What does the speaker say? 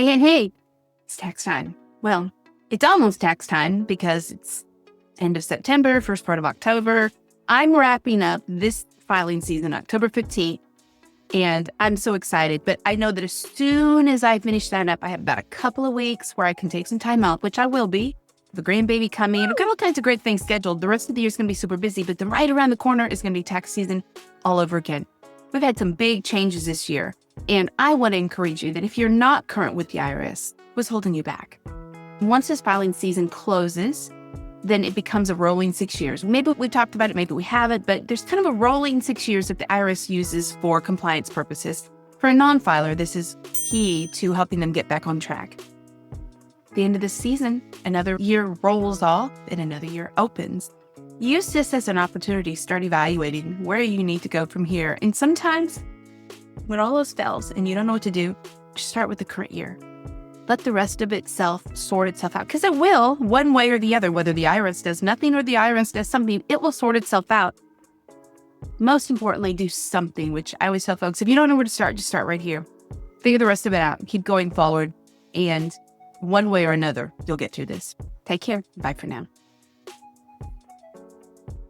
Hey, it's tax time. Well, it's almost tax time because it's end of September, first part of October. I'm wrapping up this filing season, October 15th, and I'm so excited. But I know that as soon as I finish that up, I have about a couple of weeks where I can take some time out, which I will be. The grandbaby coming, I've got all kinds of great things scheduled. The rest of the year is going to be super busy, but then right around the corner is going to be tax season all over again. We've had some big changes this year, and I want to encourage you that if you're not current with the IRS, what's holding you back? Once this filing season closes, then it becomes a rolling 6 years. Maybe we talked about it, maybe we haven't, but there's kind of a rolling 6 years that the IRS uses for compliance purposes. For a non-filer, this is key to helping them get back on track. At the end of the season, another year rolls off and another year opens. Use this as an opportunity to start evaluating where you need to go from here. And sometimes when all else fails and you don't know what to do, just start with the current year. Let the rest of itself sort itself out, because it will, one way or the other, whether the IRS does nothing or the IRS does something, it will sort itself out. Most importantly, do something, which I always tell folks, if you don't know where to start, just start right here. Figure the rest of it out. Keep going forward. And one way or another, you'll get through this. Take care. Bye for now.